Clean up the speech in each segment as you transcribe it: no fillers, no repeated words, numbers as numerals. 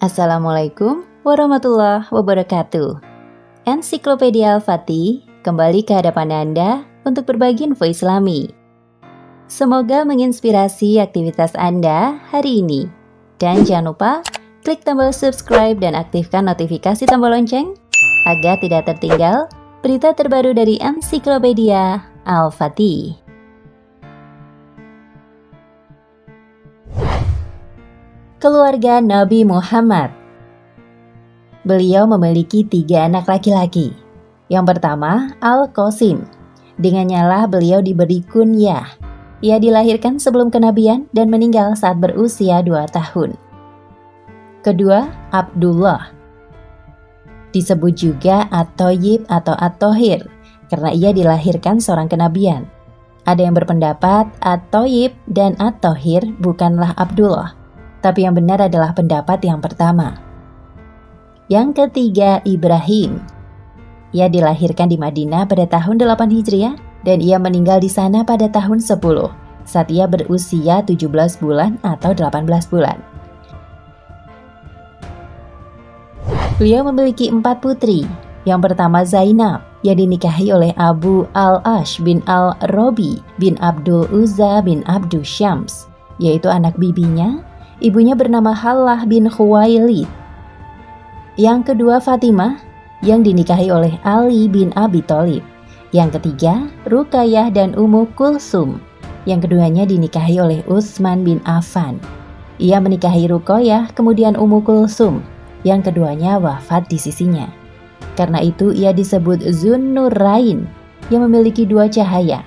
Assalamualaikum warahmatullahi wabarakatuh. Ensiklopedia Al-Fatih kembali ke hadapan Anda untuk berbagi info Islami. Semoga menginspirasi aktivitas Anda hari ini. Dan jangan lupa klik tombol subscribe dan aktifkan notifikasi tombol lonceng agar tidak tertinggal berita terbaru dari Ensiklopedia Al-Fatih. Keluarga Nabi Muhammad. Beliau memiliki 3 anak laki-laki. Yang pertama, Al-Qasim. Dengannya lah beliau diberi kunyah. Ia dilahirkan sebelum kenabian dan meninggal saat berusia 2 tahun. Kedua, Abdullah. Disebut juga At-Thayyib atau At-Thahir karena ia dilahirkan seorang kenabian. Ada yang berpendapat At-Thayyib dan At-Thahir bukanlah Abdullah, tapi yang benar adalah pendapat yang pertama. Yang ketiga, Ibrahim. Ia dilahirkan di Madinah pada tahun 8 Hijriah dan ia meninggal di sana pada tahun 10 saat ia berusia 17 bulan atau 18 bulan. Beliau memiliki 4 putri. Yang pertama Zainab, yang dinikahi oleh Abu Al-Ash bin Al-Robi bin Abdul Uzza bin Abdul Syams, yaitu anak bibinya. Ibunya bernama Hallah bin Khuwailid. Yang kedua Fatimah, yang dinikahi oleh Ali bin Abi Thalib. Yang ketiga Ruqayyah dan Ummu Kulsum. Yang keduanya dinikahi oleh Utsman bin Affan. Ia menikahi Ruqayyah kemudian Ummu Kulsum. Yang keduanya wafat di sisinya. Karena itu ia disebut Zunnurain, yang memiliki 2 cahaya.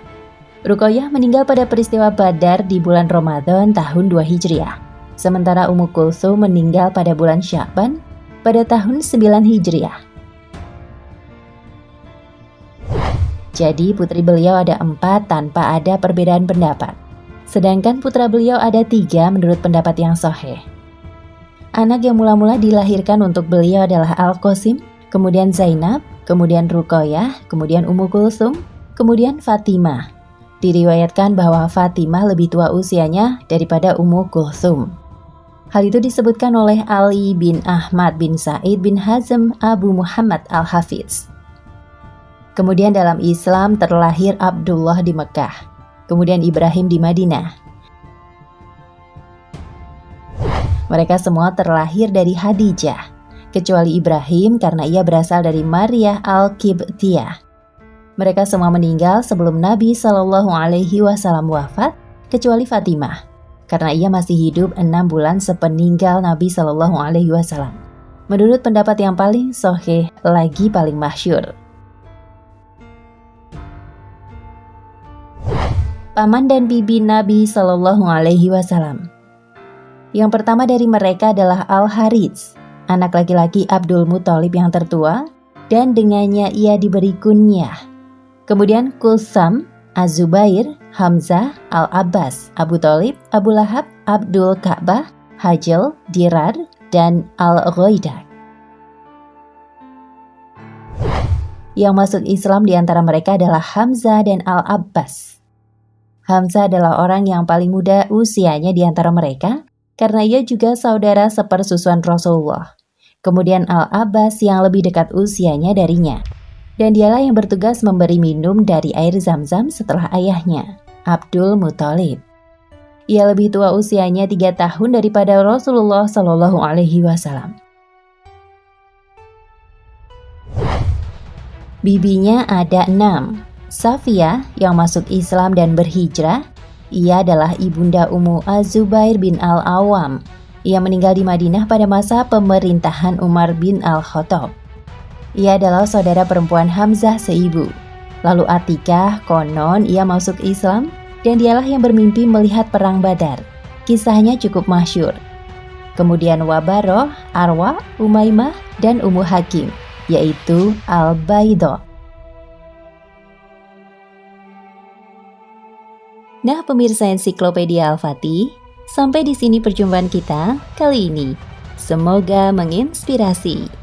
Ruqayyah meninggal pada peristiwa Badar di bulan Ramadan tahun 2 Hijriah. Sementara Ummu Kulsum meninggal pada bulan Sya'ban pada tahun 9 Hijriah. Jadi putri beliau ada 4 tanpa ada perbedaan pendapat. Sedangkan putra beliau ada 3 menurut pendapat yang sahih. Anak yang mula-mula dilahirkan untuk beliau adalah Al-Qasim, kemudian Zainab, kemudian Ruqayyah, kemudian Ummu Kulsum, kemudian Fatimah. Diriwayatkan bahwa Fatimah lebih tua usianya daripada Ummu Kulsum. Hal itu disebutkan oleh Ali bin Ahmad bin Sa'id bin Hazm Abu Muhammad Al-Hafiz. Kemudian dalam Islam terlahir Abdullah di Mekah, kemudian Ibrahim di Madinah. Mereka semua terlahir dari Khadijah, kecuali Ibrahim karena ia berasal dari Maryah Al-Qibtiyah. Mereka semua meninggal sebelum Nabi SAW wafat, kecuali Fatimah, karena ia masih hidup 6 bulan sepeninggal Nabi SAW. Menurut pendapat yang paling sahih lagi paling masyhur. Paman dan bibi Nabi SAW. Yang pertama dari mereka adalah Al-Harits, anak laki-laki Abdul Muthalib yang tertua, dan dengannya ia diberi kunyah. Kemudian Kulsum, Az-Zubair, Hamzah, Al-Abbas, Abu Thalib, Abu Lahab, Abdul Ka'bah, Hajjal, Dirar, dan Al-Ghaidah. Yang masuk Islam di antara mereka adalah Hamzah dan Al-Abbas. Hamzah adalah orang yang paling muda usianya di antara mereka, karena ia juga saudara sepersusuan Rasulullah. Kemudian Al-Abbas yang lebih dekat usianya darinya. Dan dialah yang bertugas memberi minum dari air Zam-Zam setelah ayahnya, Abdul Muthalib. Ia lebih tua usianya 3 tahun daripada Rasulullah SAW. Bibinya ada 6. Safiyah yang masuk Islam dan berhijrah. Ia adalah ibunda Ummu Az-Zubair bin Al-Awwam. Ia meninggal di Madinah pada masa pemerintahan Umar bin Al-Khattab. Ia adalah saudara perempuan Hamzah seibu. Lalu Atikah, konon ia masuk Islam dan dialah yang bermimpi melihat perang Badar. Kisahnya cukup masyhur. Kemudian Wabaroh, Arwa, Umaymah, dan Ummu Hakim, yaitu Al-Baidah. Nah pemirsa Ensiklopedia Al-Fatih, sampai di sini perjumpaan kita kali ini. Semoga menginspirasi.